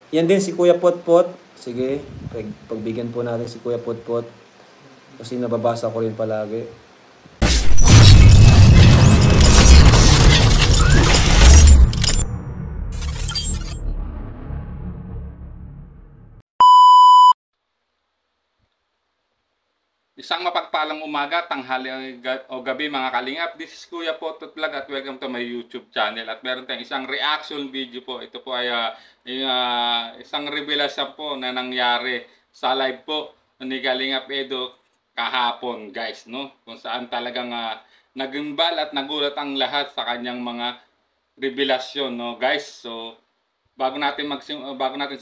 Yan din si Kuya Potpot. Sige, pagbigyan po natin si Kuya Potpot. Kasi nababasa ko rin palagi. Isang mapagpalang umaga, tanghali o gabi mga kalingap. This is Kuya Potot Vlog at welcome to my YouTube channel. At meron tayong isang reaction video po. Ito po ay isang revelasyon po na nangyari sa live po ni Kalingap Edo kahapon, guys, no? Kung saan talagang nagimbal at nagulat ang lahat sa kanyang mga revelasyon, no, guys. So bago natin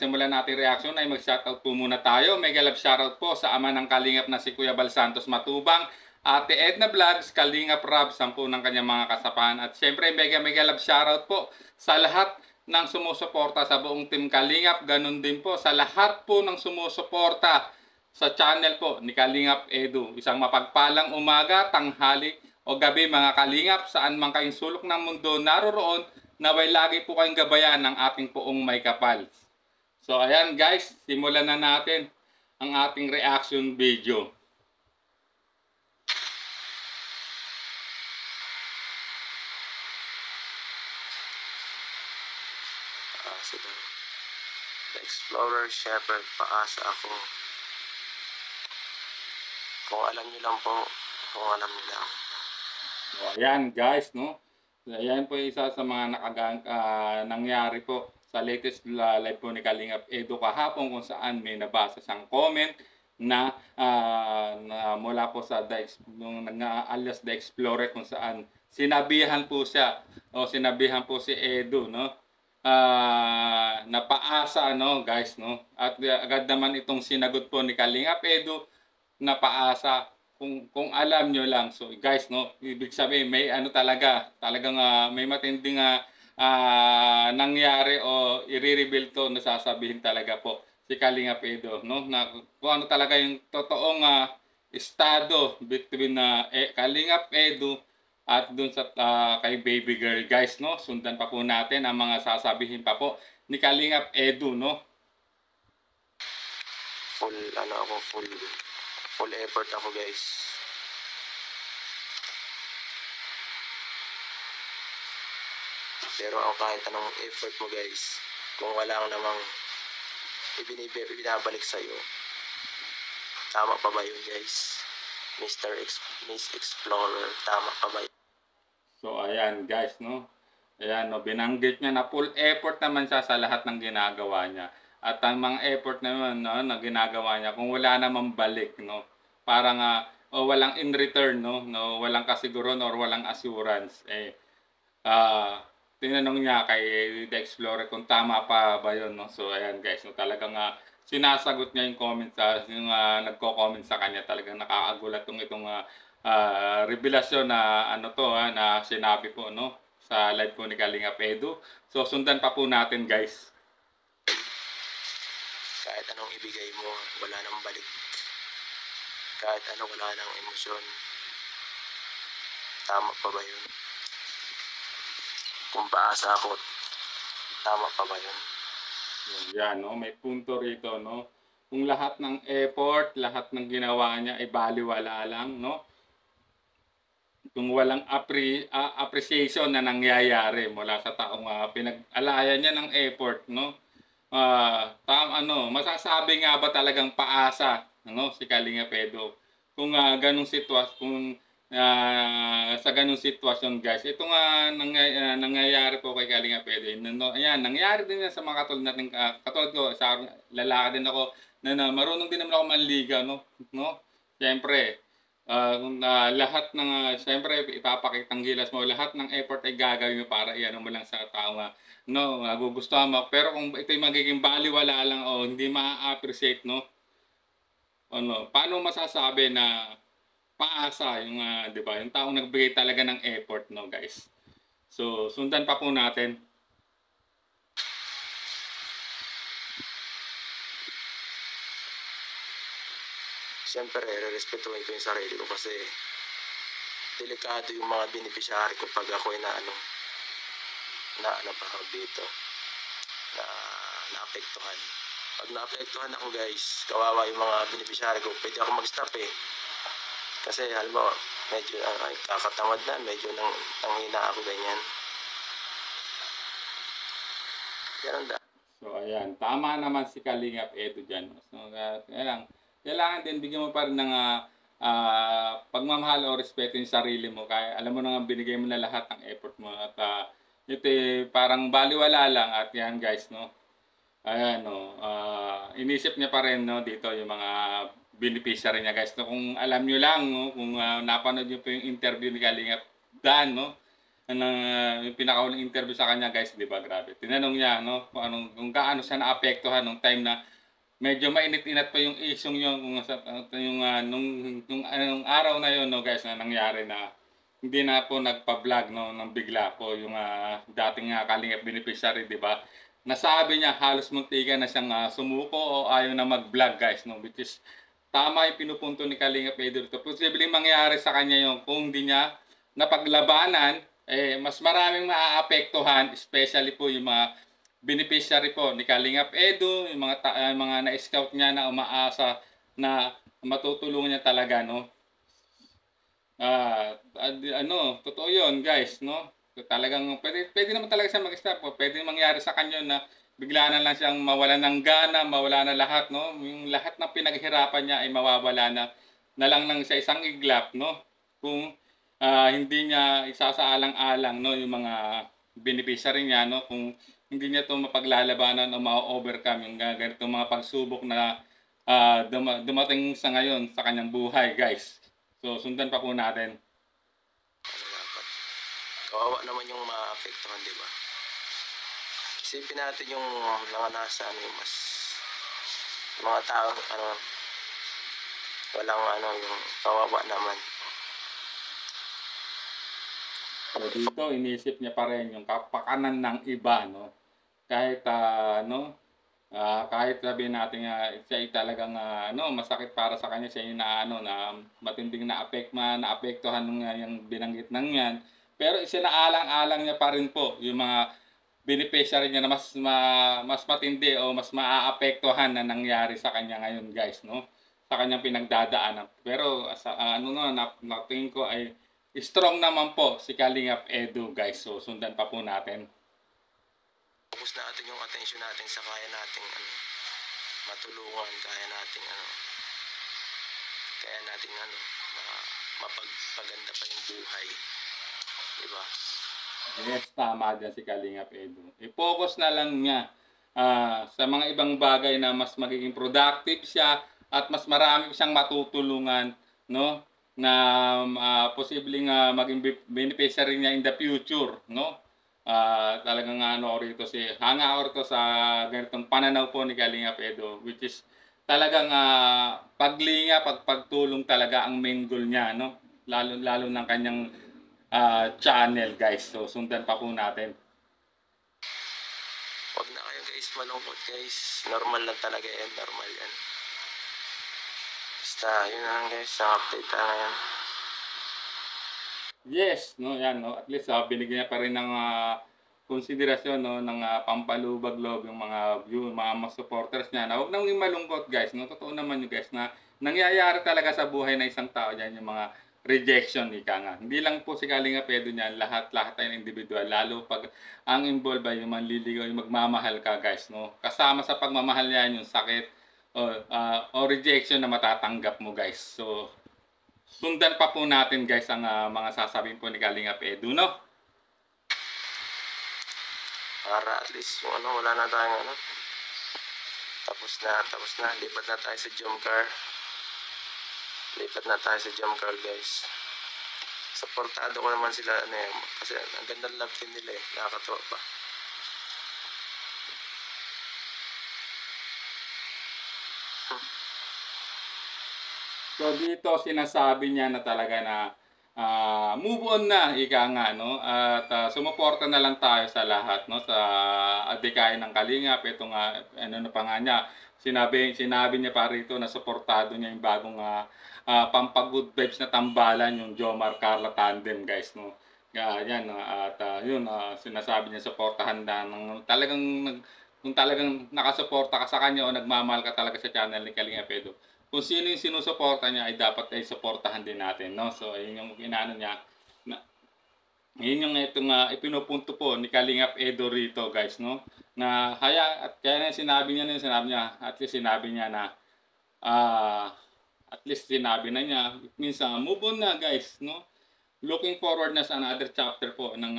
simulan natin reaction ay mag-shoutout po muna tayo. Mega love shoutout po sa ama ng Kalingap na si Kuya Bal Santos Matubang, Ate Edna Vlogs, Kalingap Rob, 10 ng kanyang mga kasapahan. At syempre mega love shoutout po sa lahat ng sumusuporta sa buong team Kalingap. Ganun din po sa lahat po ng sumusuporta sa channel po ni Kalingap Edu. Isang mapagpalang umaga, tanghali o gabi mga Kalingap, saan man kayong sulok ng mundo naroroon, naway lagi po kayong gabayan ng ating poong may kapal. So ayan guys, simulan na natin ang ating reaction video. The Explorer Shepherd, paasa ako. Kung alam niyo lang po, kung alam niyo lang. So ayan guys, no? Ayan po isa sa mga nangyari po sa latest live po ni Kalingap Edu kahapon, kung saan may nabasa siyang comment na mula po sa alias The Explorer, kung saan sinabihan po siya o sinabihan po si Edu, no? Napaasa, no, guys, no? At agad naman itong sinagot po ni Kalingap Edu, napaasa. Kung alam nyo lang. So guys, no, ibig sabihin may ano talagang may matinding nangyari o i-reveal to na sasabihin talaga po si Kalingap Edo, no, na kung ano talaga yung totoong estado between Kalingap Edo at dun sa kay baby girl, guys, no. Sundan pa po natin ang mga sasabihin pa po ni Kalingap Edo, no. Full effort ako, guys. Pero kahit anong effort mo, guys, kung wala kang namang ibinabalik sa'yo, tama pa ba yun, guys? Miss Explorer, tama pa ba yun? So ayan guys, no. Ayan, no, binanggit niya na full effort naman siya sa lahat ng ginagawa niya. At ang mga effort naman, no, na ginagawa niya, kung wala namang balik, no, parang walang in return, no, walang kasiguron or walang assurance, tinanong niya kay The Explorer kung tama pa ba yun, no. So ayan guys, no, talagang sinasagot niya yung comment yung nagko-comment sa kanya. Talagang nakakagulat itong revelasyon na ano to na sinabi po, no, sa live po ni Kalingap Edu. So sundan pa po natin guys. Kahit anong ibigay mo, wala nang balik. Kahit ano, wala nang emosyon. Tama pa ba yun? Kung paasa ako, tama pa ba yun? Yan, no, may punto rito, no. Kung lahat ng effort, lahat ng ginawa niya ay baliwala lang, no. Kung walang appreciation na nangyayari mula sa taong pinag-alayan niya ng effort, no. Masasabi nga ba talagang paasa, no, si Kalingap Edu kung ganung sitwasyon, kung sa ganung sitwasyon, guys. Ito nga nangyayari po kay Kalingap Edu. No, ayan, nangyari din yan sa mga katulad natin, katulad ko, sa lalaki din ako na marunong din naman ako manligaw, no. Siyempre, lahat ng siyempre ipapakitang gilas mo, lahat ng effort ay gagawin mo para iyan mo lang sa tao no, nagugustuhan mo. Pero kung ito'y magiging baliwala lang o hindi ma-appreciate, no, ano, paano masasabi na paasa yung di ba, yung taong nagbigay talaga ng effort, no, guys. So sundan pa po natin. Siyempre, respetuhin ko yung sarili ko kasi delikado yung mga beneficiary ko pag ako ay na ano pa dito, na naapektuhan. Pag naapektuhan ako guys, kawawa yung mga beneficiary ko, pwede ako mag-stop eh. Kasi halimbawa, medyo kakatamad na, medyo nanghina ako ganyan. Ganun da. So ayan, tama naman si Kalingap Edu dyan. So kailangan din bigyan mo pa rin ng pagmamahal o respeto yung sarili mo. Kaya alam mo na nga binigay mo na lahat ng effort mo at ito parang baliwala lang at yan guys no. Ayan no, inisip niya pa rin no dito yung mga beneficiary niya guys. No, kung alam niyo lang no, kung napanood niyo po yung interview ni Kalingap Dan no, yung pinakauling interview sa kanya guys, di ba grabe. Tinanong niya no kung gaano siya naapektuhan nung time na medyo mainit-inat pa yung isong yun kung yung nung araw na yun no guys na nangyari na hindi na po nagpa-vlog no nang bigla po yung dating Kalingap beneficiary, di ba? Nasabi niya halos muntikan na siyang sumuko o ayaw na mag-vlog guys no, which is tama yung pinupunto ni Kalingap Edu dito. Posibleng mangyari sa kanya yung kung hindi niya napaglabanan, mas maraming maaapektuhan, especially po yung mga beneficiary po ni Kalingap Edu, yung mga na-scout niya na umaasa na matutulungan niya talaga no. Totoo 'yon, guys, no. Talagang pwede naman talaga siya mag-stop. Pwede mangyari sa kanya na bigla na lang siyang mawalan ng gana, mawala na lahat, no. Yung lahat ng pinaghirapan niya ay mawawala na lang sa isang iglap, no. Kung hindi niya isasaalang-alang no yung mga beneficiary niya no, kung hindi niya 'to mapaglalabanan o ma-overcome yung ganitong mga pagsubok na dumating sa ngayon sa kanyang buhay, guys. So sundan pa po natin. Dapat kawawa naman yung maapektuhan, di ba? Isipin natin yung mga nasa yung mas mga tao walang yung kawawa naman. So dito inisip niya pa rin yung kapakanan ng iba no. Kahit kahit sabihin natin siya ay talagang masakit para sa kanya, siya yung na matinding naapektuhan ng yung binanggit ng yan. Pero isinaalang-alang niya pa rin po yung mga beneficiary niya na mas matindi o mas maaapektuhan na nangyari sa kanya ngayon guys no. Sa kanyang pinagdadaanan. Pero natingin ko ay strong naman po si Kalingap Edu guys. So sundan pa po natin. Focus natin yung attention natin sa kaya nating matulungan, kaya nating mapagpaganda pa yung buhay. Diba? Yes, tama dyan si Kalingap Edu. I-focus na lang niya sa mga ibang bagay na mas magiging productive siya at mas marami siyang matutulungan no, na posibleng maging beneficiary niya in the future no. Talagang rito hanga rito sa ganitong pananaw po ni Kalingap Edu, which is talagang pagtulong talaga ang main goal niya no, lalo ng kanyang channel guys. So sundan pa po natin. Huwag na kayo guys malungkot guys, normal lang talaga yan, normal yan. Basta yun lang guys, ang update ngayon. Yes, no, yan no. At least binigyan niya pa rin ng konsiderasyon no ng pampalubag loob yung mga supporters niya. Na huwag nang malungkot guys, no. Totoo naman yung guys na nangyayari talaga sa buhay ng isang tao diyan yung mga rejection ika nga. Hindi lang po si Kalingap Edu niyan, lahat ay individual, lalo pag ang involved ay yung manliligaw, yung magmamahal ka guys, no. Kasama sa pagmamahal niyan yung sakit o rejection na matatanggap mo guys. So sundan pa po natin guys ang mga sasabihin po ni Kalingap Edu no. Para at least yung wala na tayong tapos na, lipat na tayo sa jump car guys. Supportado ko naman sila kasi ang ganda ng love team nila nakakatuwa pa. So dito sinasabi niya na talaga na move on na ika nga no, at sumuporta na lang tayo sa lahat no, sa adikain ng Kalingap. Ito nga na pa nga niya, sinabi niya pa rito na suportado niya yung bagong pampag-good vibes na tambalan, yung Jomar Carla tandem guys no. Yan at yun sinasabi niya suportahan na ng talagang kung talagang nakasuporta ka sa kanya o nagmamahal ka talaga sa channel ni Kalingap Edu, kung sino yung sinusuporta niya ay dapat ay suportahan din natin, no? So ayun yung inaano niya na yun yung itong ipinupunto po ni Kalingap Edu rito, guys, no? Na at kaya na sinabi niya, at least sinabi niya na at least sinabi na niya, it means move on na, guys, no? Looking forward na sa another chapter po ng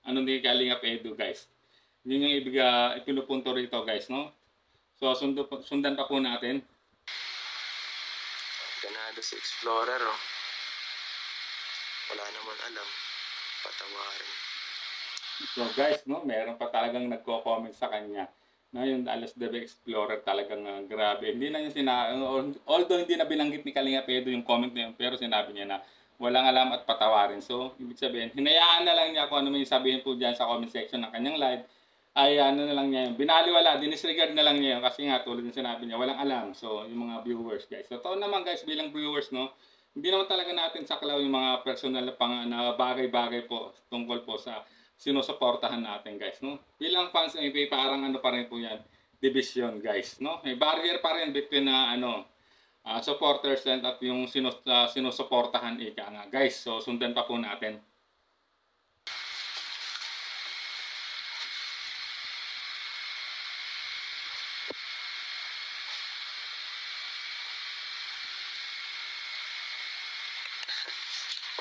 ano ni Kalingap Edu, guys. Yun yung ipinupunto rito, guys, no? So sundan pa po natin. Ganado si Explorer, oh. Wala naman alam. Patawarin. So guys, no, meron pa talagang nagko-comment sa kanya na yung Alas Debe Explorer talagang grabe. Hindi na yung although hindi na binanggit ni Kalingap Edu yung comment na yun, pero sinabi niya na walang alam at patawarin. So, ibig sabihin, hinayaan na lang niya kung ano may sabihin po dyan sa comment section ng kanyang live. Ay ano na lang niya yun, binaliwala, dinisregard na lang niya yun kasi nga tulad ng sinabi niya, walang alam. So, yung mga viewers, guys. So, totoo naman, guys, bilang viewers, no, hindi naman talaga natin saklaw yung mga personal na bagay-bagay po tungkol po sa sinusuportahan natin, guys, no? Bilang fans ay parang ano pa rin po yan, division, guys, no? May barrier pa rin between supporters and at yung sinusuportahan ika nga, guys. So sundan pa po natin.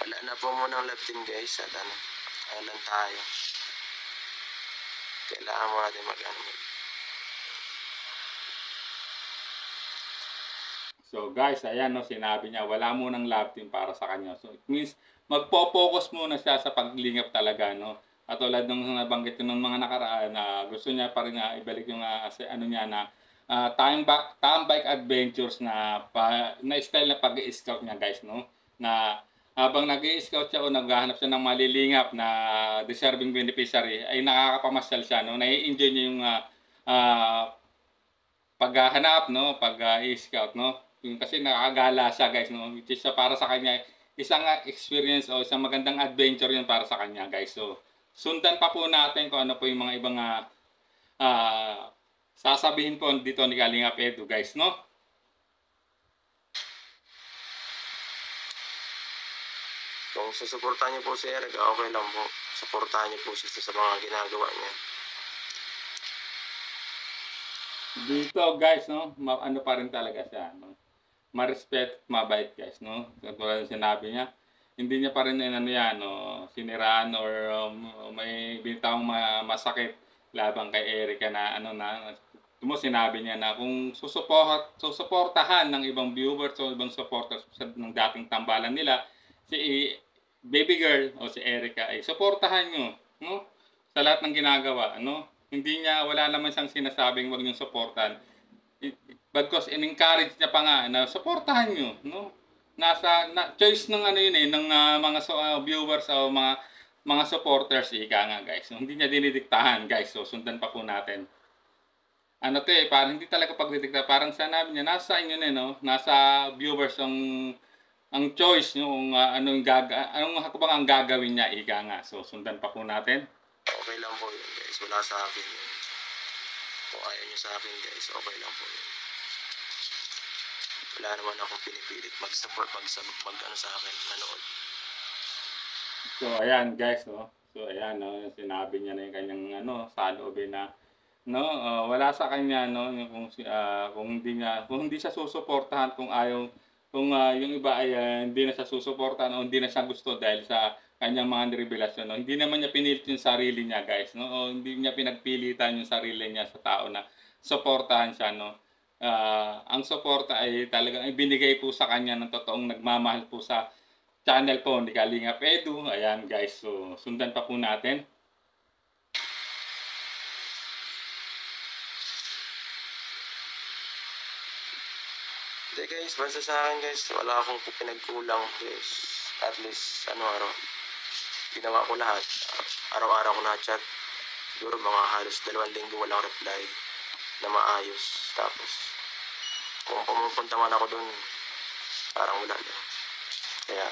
Wala na po munang love team, guys. At lang tayo. Kailangan mo natin So guys, ayan, no, sinabi niya wala munang love team para sa kanya. So it means magpo-focus muna siya sa paglingap talaga, no. At tulad ng nabanggit ng mga nakaraan na gusto niya pa rin ibalik yung ano niya na time bike adventures na style na pag-i-scout niya, guys, no. Na habang nag-i-scout siya o naghahanap siya ng malilingap na deserving beneficiary ay nakakapamasyal siya, no. Nai-enjoy niya yung paghahanap, no, pag-i-scout, no. Yung kasi nakakagala siya, guys, no. Which is para sa kanya isang experience o isang magandang adventure yun para sa kanya, guys. So sundan pa po natin kung ano po yung mga ibang sasabihin po dito ni Kalingap Edu, guys, no. Kung susuportahan niyo po si Eric, okay lang po. Suportahan niyo po siya sa mga ginagawa niya. Dito, guys, no, ano pa rin talaga siya, no. Ma-respect, mabait, guys, no. Tulad ng sinabi niya, hindi niya pa rin ano yan, no, siniraan or may bintang masakit labang kay Erica na ano na sinabi niya na kung susuportahan ng ibang viewers o ibang supporters ng dating tambalan nila si baby girl o si Erica ay suportahan nyo, no, sa lahat ng ginagawa, no. Hindi niya, wala naman siyang sinasabing wag niyong supportan. Because in-encourage niya pa nga na suportahan nyo, no. Choice ng ano yun ng mga viewers o mga supporters ika nga, guys. So, hindi niya dinidiktahan, guys. So sundan pa po natin. Ano to parang hindi talaga pagdidikta, parang sanabi niya nasa inyo na, no, nasa viewers ang choice nyo kung anong hakbang ang gagawin niya ika nga. So sundan pa po natin. Okay lang po yun, guys. Wala sa akin yun. Kung ayaw nyo sa akin, guys, okay lang po yun. Wala naman akong pinipilit mag-support, mag-ano sa akin, manood. So ayan, guys, no. So ayan, no, sinabi niya na yung kanyang saloobin na no, wala sa kanya, no, yung kung hindi siya susuportahan, kung yung iba ay hindi na siya susuportahan o hindi na siya gusto dahil sa kanyang mga nirevelasyon, no. Hindi naman niya pinilit yung sarili niya, guys, no. O hindi niya pinagpilitan yung sarili niya sa tao na suportahan siya, no. Ang suporta ay talagang ibinigay po sa kanya ng totoong nagmamahal po sa channel po ni Kalingap Edu. Ayan, guys, so sundan pa po natin. Hindi, guys, basta sa akin, guys, wala akong pinagkulang, guys. At least, ginawa ko lahat. Araw-araw ko na-chat. Siguro mga halos 2 linggo walang reply na maayos. Tapos, kung pumupunta man ako dun, parang wala lang. Kaya,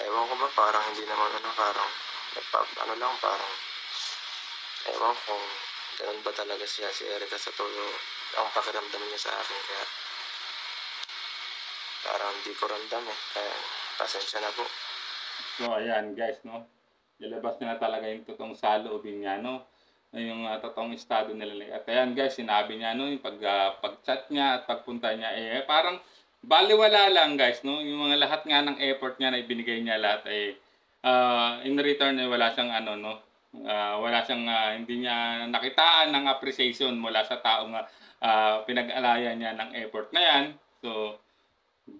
ewan ko ba, parang hindi naman parang, parang Ewan ko kung ganun ba talaga siya, si Erica sa todo ang pakiramdam niya sa akin. Kaya parang hindi ko ramdam eh. Kaya pasensya na po. So ayan guys, no? Nilabas niya na talaga yung totoong saloobin niya, no? Yung totoong estado nila. At ayan guys, sinabi niya, no? Yung pag-chat niya at pagpunta niya, parang baliwala lang guys, no? Yung mga lahat nga ng effort niya na ibinigay niya lahat, in return, wala siyang ano, no? Wala siyang, hindi niya nakitaan ng appreciation mula sa taong pinag-alayan niya ng effort na yan. So,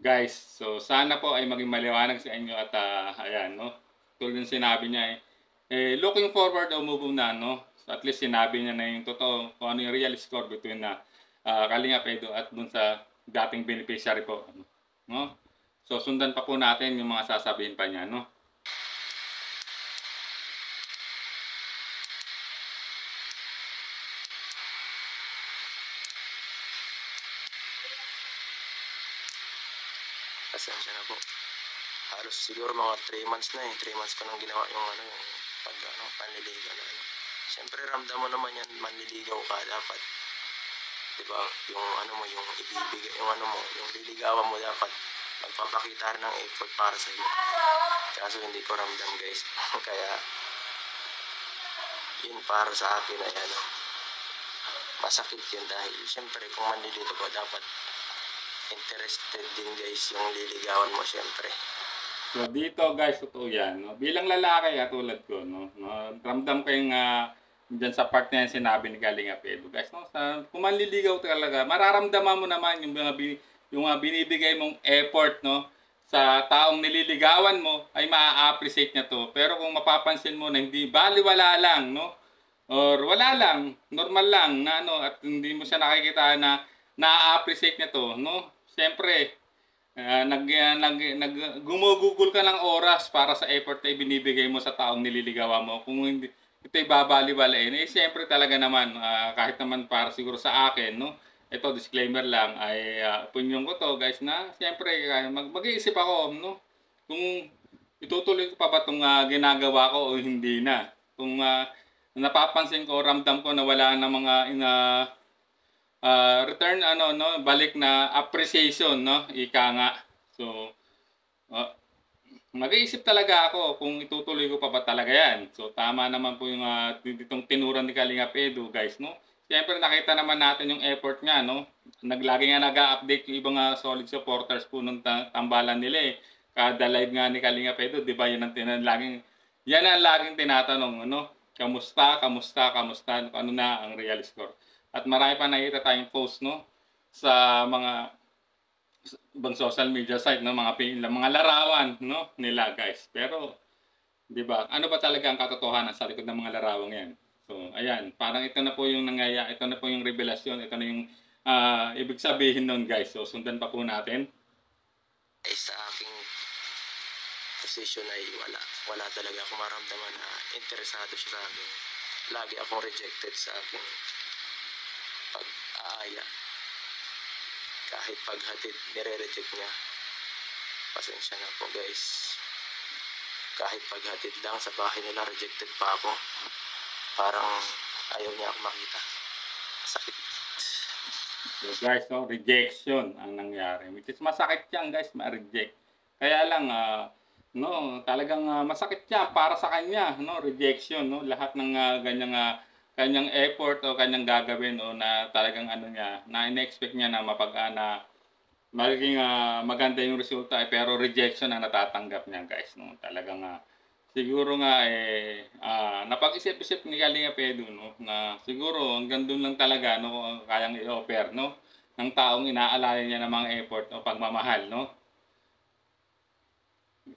guys, so sana po ay maging maliwanag sa inyo at ayan, no? Tulad ng sinabi niya looking forward o move on na, no? So at least sinabi niya na yung totoo kung ano yung real score between na Kalingap Edo at dun sa dating beneficiary po, no? So sundan pa po natin yung mga sasabihin pa niya, no? Pasensya na po. Halos siguro mga 3 months na eh. 3 months ko nang ginawa yung ano, yung pag ano, panliligaw na ano. Siyempre ramdam mo naman yan, manliligaw ka dapat. Diba? Yung ano mo, yung ibibigay, yung ano mo, yung liligawan mo dapat magpapakita ng effort para sa iyo. Kaso hindi ko ramdam guys. Kaya yun para sa akin ay ano, masakit yun dahil siyempre kung manliligaw ko dapat interested din guys yung liligawan mo siyempre. So dito guys, totoo yan, no? Bilang lalaki tulad ko, no? Ramdam ko yung dyan sa part na yan sinabi ni Kalingap Edo, guys, no? Kung manliligaw talaga, mararamdaman mo naman yung binibigay mong effort, no? Sa taong nililigawan mo ay maa-appreciate niya to. Pero kung mapapansin mo na hindi baliwala lang, no? Or wala lang, normal lang na ano, at hindi mo siya nakikita na na-appreciate niya to, no? Siyempre, gumugugol ka ng oras para sa effort na ibinibigay mo sa taong nililigawan mo. Kung hindi ito'y babali-balain, siyempre talaga naman, kahit naman para siguro sa akin, no? Ito, disclaimer lang, ay opinion ko to, guys, na siyempre, mag-iisip ako, no? Kung itutuloy ko pa ba itong ginagawa ko o hindi na. Kung napapansin ko, ramdam ko na wala na mga return ano no balik na appreciation, no, ika nga. So mag-iisip talaga ako kung itutuloy ko pa ba talaga yan. So tama naman po yung ditong tinuran ni Kalingap Edo, guys, no. Siyempre nakita naman natin yung effort niya, no. Naglagi nga nag-update yung ibang solid supporters po ng tambalan nila Kada live nga ni Kalingap Edo, di ba, yan ang laging tinatanong, ano, kamusta, kamusta, kamusta, ano na ang real score. At marami pa nakita tayong post, no, sa mga ibang social media site, no, mga larawan, no, nila, guys. Pero 'di ba? Ano ba talaga ang katotohanan sa likod ng mga larawang 'yan? So, ayan, parang ito na po yung ito na po yung revelasyon, ito na yung ibig sabihin nun, guys. So, sundan pa po natin. Ay sa aking position ay wala talaga akong maramdaman na interesado siya sa akin. Lagi akong rejected sa aking pag-aaya. Kahit paghatid, nire-reject niya. Pasensya na po guys. Kahit paghatid lang sa bahay nila, rejected pa ako. Parang ayaw niya ako makita. Sakit. So guys, no, rejection ang nangyari. Which is masakit yan, guys, ma-reject. Kaya lang, no, talagang masakit yan para sa kanya, no, rejection, no, lahat ng kanyang effort o kanyang gagawin o na talagang ano niya, na in-expect niya na magiging maganda yung resulta pero rejection ang natatanggap niya, guys, no. Talagang siguro nga napag-isip-isip ni Kalingap Edo, no, na siguro hanggang doon lang talaga, no, kayang i-offer, no, ng taong inaalayan niya ng mga effort o pagmamahal, no.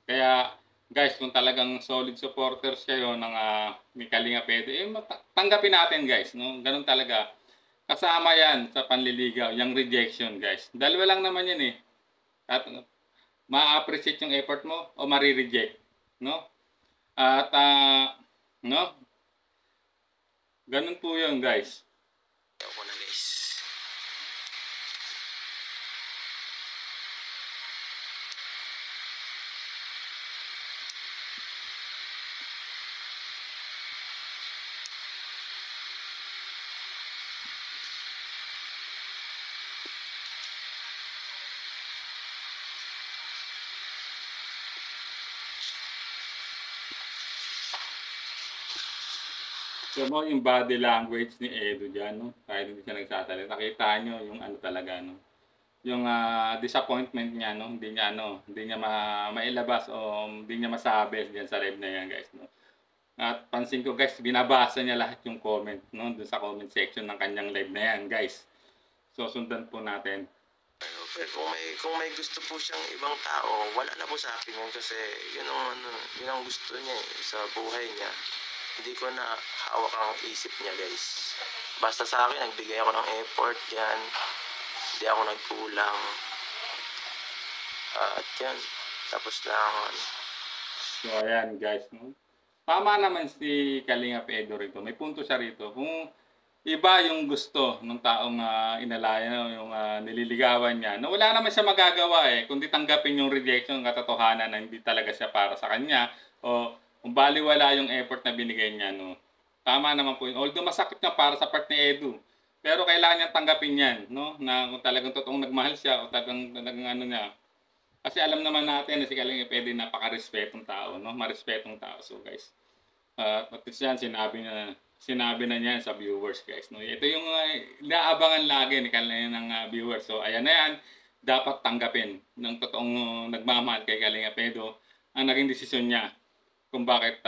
Kaya guys, kung talagang solid supporters kayo ng ni Kalingap Edo, tanggapin natin, guys, no. Ganun talaga. Kasama yan sa panliligaw, yung rejection, guys. Dalawa lang naman yan At ma-appreciate yung effort mo o ma-reject, no? At no? Ganun po yun, guys. Ako na guys. So mo yung body language ni Edo diyan, no? Kahit hindi siya nagsasalita, nakita niyo yung ano talaga, no? Yung disappointment niya, no? Hindi niya mailabas o hindi niya masabi diyan sa live na yan, guys, no? At pansin ko, guys, binabasa niya lahat yung comment, no? Doon sa comment section ng kanyang live na yan, guys. So sundan po natin. Pero kung may gusto po siyang ibang tao, wala na po sa akin yun kasi yun ang gusto niya sa buhay niya. Hindi ko na hawak ang isip niya, guys. Basta sa akin, nagbigay ako ng effort yan. Hindi ako nagkulang. At yan, tapos na ako. So ayan, guys, no? Tama naman si Kalinga Pedro rito. May punto siya rito. Kung iba yung gusto ng taong inalaya, yung nililigawan niya, na wala naman siya magagawa kundi tanggapin yung rejection, katotohanan na hindi talaga siya para sa kanya, o kung baliwala yung effort na binigay niya, no? Tama naman po yun. Although masakit nga para sa part ni Edu, pero kailangan niyang tanggapin yan, no? Na kung talagang totoong nagmahal siya o talagang ano niya. Kasi alam naman natin na si Kalinga Pedro napaka-respetong tao, no? Marespetong tao. So guys, at least yan, sinabi na niya sa viewers, guys, no? Ito yung inaabangan lagi ni Kalinga ng viewers. So ayan na yan, dapat tanggapin ng totoong nagmamahal kay Kalinga Pedro ang naging desisyon niya kung bakit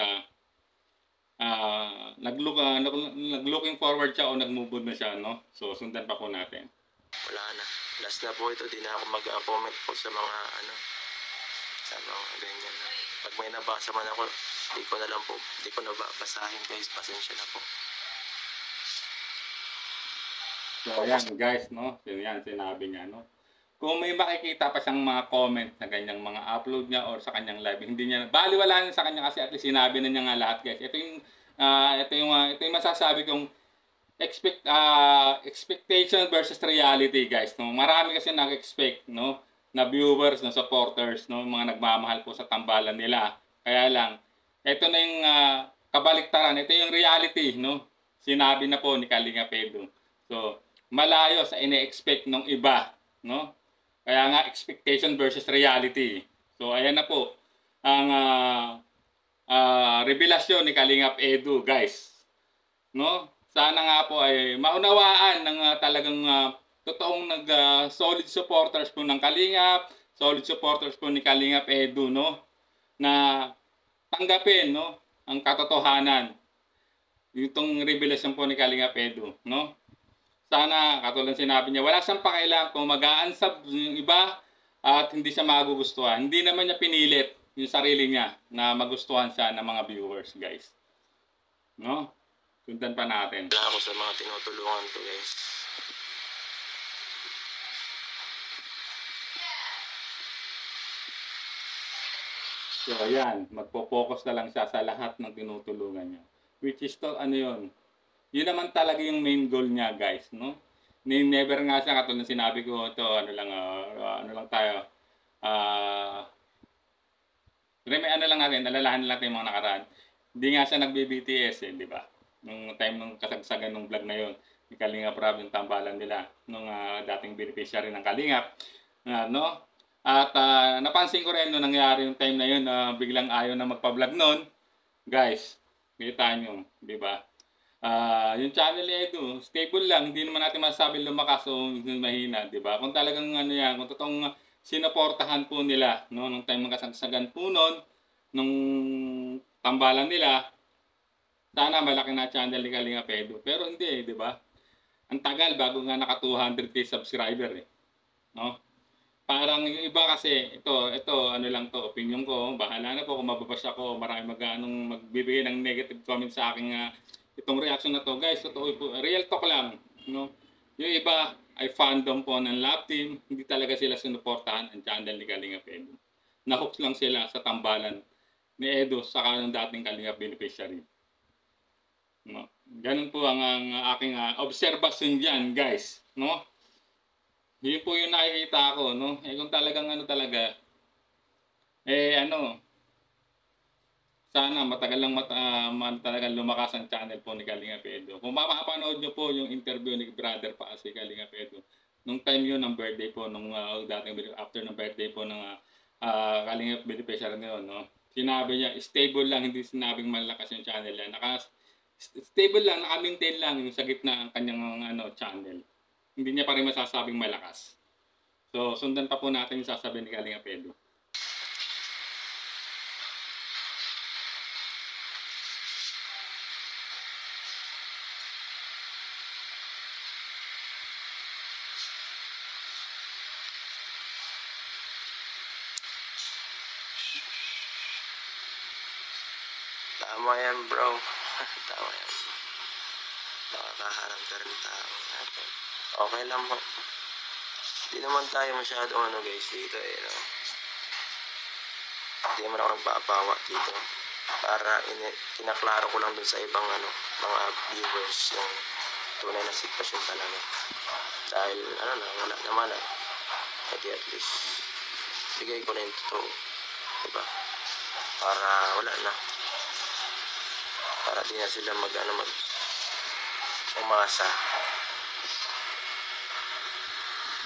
nag-looking forward siya o nag-move on na siya, no? So sundan pa po natin. Wala na. Last na po ito. Di na ako mag-comment po sa mga sa mga ganyan. Pag may nabasa man ako, di ko na basahin, guys. Pasensya na po. So ayan, guys, no? Yan sinabi niya, no? Kung may makikita pa siyang mga comment na ganyang mga upload niya or sa kanyang live, hindi niya baliwala na sa kanya kasi at least sinabi na niya nga lahat, guys. Ito yung masasabi kong expectation versus reality, guys, no? Marami kasi nag-expect, no, na viewers, na supporters, no, mga nagmamahal po sa tambalan nila. Kaya lang, ito na yung kabaliktaran, ito yung reality, no? Sinabi na po ni Kalinga Pedro. So, malayo sa ine-expect ng iba, no? Kaya nga, expectation versus reality. So, ayan na po ang revelasyon ni Kalingap Edu, guys. No? Sana nga po ay maunawaan ng talagang totoong solid supporters po ng Kalingap, solid supporters po ni Kalingap Edu, no? Na tanggapin, no, ang katotohanan. Itong revelasyon po ni Kalingap Edu, no? Sana, katulad sinabi niya, wala siyang pakailangan kung mag-aansab yung iba at hindi siya magugustuhan. Hindi naman niya pinilit yung sarili niya na magustuhan siya ng mga viewers, guys. No? Sundan pa natin. Wala ako sa mga tinutulungan ko, guys. So, ayan. Magpo-focus na lang siya sa lahat ng tinutulungan niya. Which is to, ano yun? Yun naman talaga yung main goal niya, guys, no? Never nga siya, katulad sinabi ko, ito, ano lang tayo, alalahanin natin yung mga nakaraan. Hindi nga siya nagbe-BTS, di ba? Nung time ng kasagsagan ng vlog na yun, ni Kalingap Rob, yung tambalan nila, nung dating beneficiary ng Kalingap, no? At napansin ko rin nung nangyari yung time na yun, biglang ayaw na magpa-vlog noon, guys, kita nyo, di ba? Yung channel ni Edu, stable lang, hindi naman natin masasabi lumakas o mahina, di ba? Kung talagang kung totoong sinuportahan po nila, no, nung time ng kasagsagan po noon, nung tambalan nila, sana malaki na channel ni Kalingap Edu. Pero hindi, di ba? Ang tagal bago nga naka 200k subscriber no? Parang yung iba kasi, ito, ano lang to, opinion ko, bahala na po kung mababash ako, marami magbibigay ng negative comment sa aking itong reaction na to, guys. Totoo po, real talk lang, no? Yung iba ay fandom po ng Love Team, hindi talaga sila sinuportahan ang channel ni Kalingap Edu. Na-hook lang sila sa tambalan ni Edu sa kanang dating Kalingap beneficiary. No? Ganun po ang aking obserbasyon diyan, guys, no? Yun po yung nakikita ko, no? Kung talagang talaga, sana matagal lang talagang lumakas ang channel po ni Kalingap Edu. Kung mapapanood nyo po yung interview ni brother pa si Kalingap Edu, nung time yun ng birthday po, nung after ng birthday po ng Kalingap beneficiary ngayon, no? Sinabi niya, stable lang, hindi sinabing malakas yung channel yan. Stable lang, naka-maintain lang yung sa gitna ang kanyang channel. Hindi niya pa rin masasabing malakas. So, sundan pa po natin yung sasabihin ni Kalinga Pedro. Tama yan, bro. Tama yan. Nakakaharap ka rin tao. Okay lang mo. Hindi naman tayo masyadong guys dito no? Hindi naman ako nagpapawa dito. Para kinaklaro ko lang dun sa ibang mga viewers yung tunay na sitwasyon talaga. Dahil wala naman at least bigay ko na yung totoo. Diba? Para wala na. Para di na sila umasa.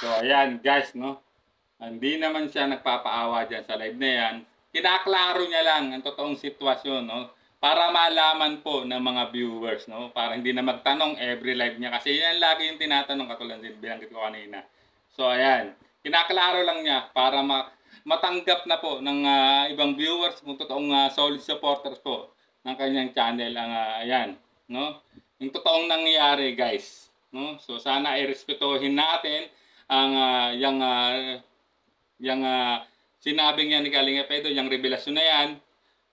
So, ayan guys, no? Hindi naman siya nagpapaawa dyan sa live na yan. Kinaklaro niya lang ang totoong sitwasyon, no? Para malaman po ng mga viewers, no? Para hindi na magtanong every live niya. Kasi yan lagi yung tinatanong katulad din binanggit ko kanina. So, ayan. Kinaklaro lang niya para matanggap na po ng ibang viewers kung totoong solid supporters po ng kanyang channel ang ayan, no? Yung totoong nangyayari, guys, no? So sana ay respetuhin natin ang yung sinabi niya ni Kalinga Pedro, yung revelasyon na yan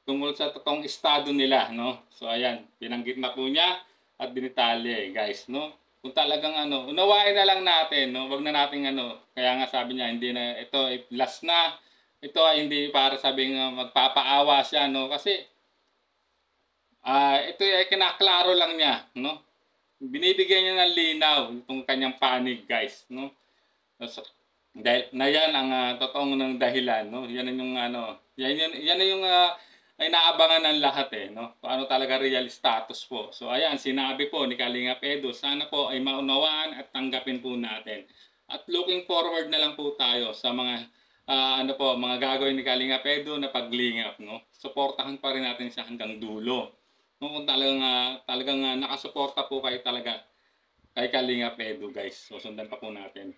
tungkol sa totoong estado nila, no? So ayan, binanggit na po niya at dinitalye, guys, no? Kung talagang unawain na lang natin, no? Wag na nating kaya nga sabi niya hindi na ito ay last na. Ito ay hindi para sabing magpapaawa siya, no? Kasi ito ay kinaklaro lang niya, no? Binibigyan niya ng linaw itong kanyang panig, guys, no? So, dahil na yan ang totoong ng dahilan, no? Yan yung yan yung ay naabangan ng lahat no? Paano talaga real status po. So ayan, sinabi po ni Kalinga Pedro, sana po ay maunawaan at tanggapin po natin. At looking forward na lang po tayo sa mga mga gagawin ni Kalinga Pedro na paglingap, no? Suportahan pa rin natin siya hanggang dulo. No, kung talagang nakasuporta po kayo talaga kay Kalinga Pedro, guys. So sundan pa po natin.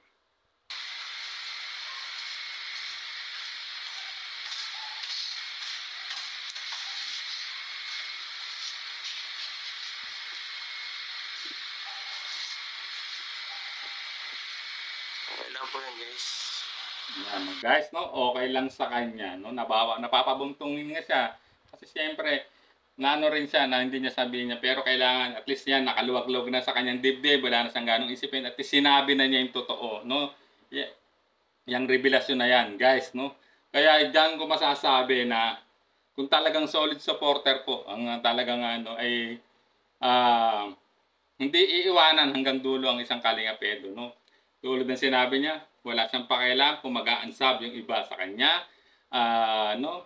Okay lang po yun, guys. Yan, guys, no? Okay lang sa kanya, no? Napapabuntungin nga siya. Kasi siyempre, rin siya na hindi niya sabihin niya, pero kailangan at least yan nakaluwag-luwag na sa kanyang dibdib, wala na siyang ganong isipin, at least sinabi na niya yung totoo, no? Yung revelasyon na yan, guys, no? Kaya diyan ko masasabi na kung talagang solid supporter po ang talagang ay hindi iiwanan hanggang dulo ang isang Kalinga Pedro, no? Tulad ng sinabi niya, wala siyang pakialam kung mag-aansab yung iba sa kanya, no?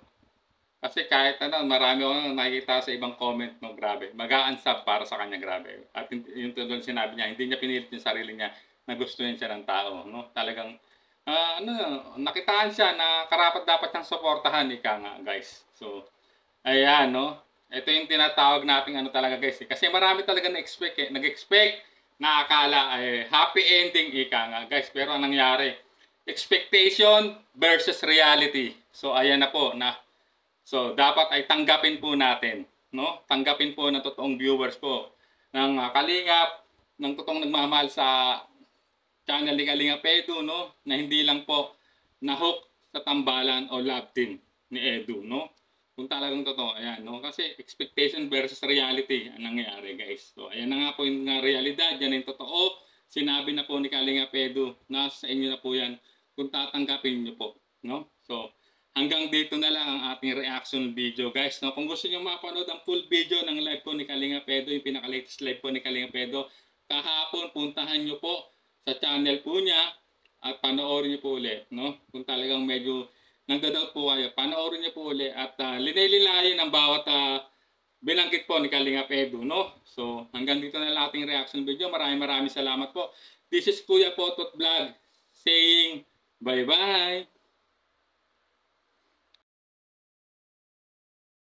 Kasi kahit marami akong nakikita sa ibang comment, no, grabe. Mag-a-unsub para sa kanya, grabe. At yung doon sinabi niya, hindi niya pinilit yung sarili niya na gustuhin siya ng tao, no? Talagang, nakitaan siya na karapat dapat siyang suportahan, ika nga, guys. So, ayan, no? Ito yung tinatawag nating talaga, guys. Kasi marami talaga na-expect, nag-expect na akala ay happy ending, ika nga, guys. Pero ang nangyari, expectation versus reality. So, ayan na po, So, dapat ay tanggapin po natin, no? Tanggapin po ng totoong viewers po ng Kalingap, ng totoong nagmamahal sa channel ni Kalinga Pedro, no? Na hindi lang po na-hook sa tambalan o love team ni Edu, no? Kung talagang totoo, ayan, no? Kasi expectation versus reality ang nangyayari, guys. So, ayan na nga po yung realidad, yan yung totoo. Sinabi na po ni Kalinga Pedro, nasa inyo na po yan kung tatanggapin nyo po, no? So, hanggang dito na lang ang ating reaction video, guys. No, kung gusto niyo mapanood ang full video ng live po ni Kalinga Pedro, yung pinaka-latest live po ni Kalinga Pedro, kahapon puntahan niyo po sa channel po niya at panoorin niyo po ulit, no? Kung talagang medyo nagda-doubt po kayo, panoorin niyo po ulit at linay-lilayin ang bawat binanggit po ni Kalinga Pedro, no? So, hanggang dito na lang ating reaction video. Maraming salamat po. This is Kuya Potot Vlog.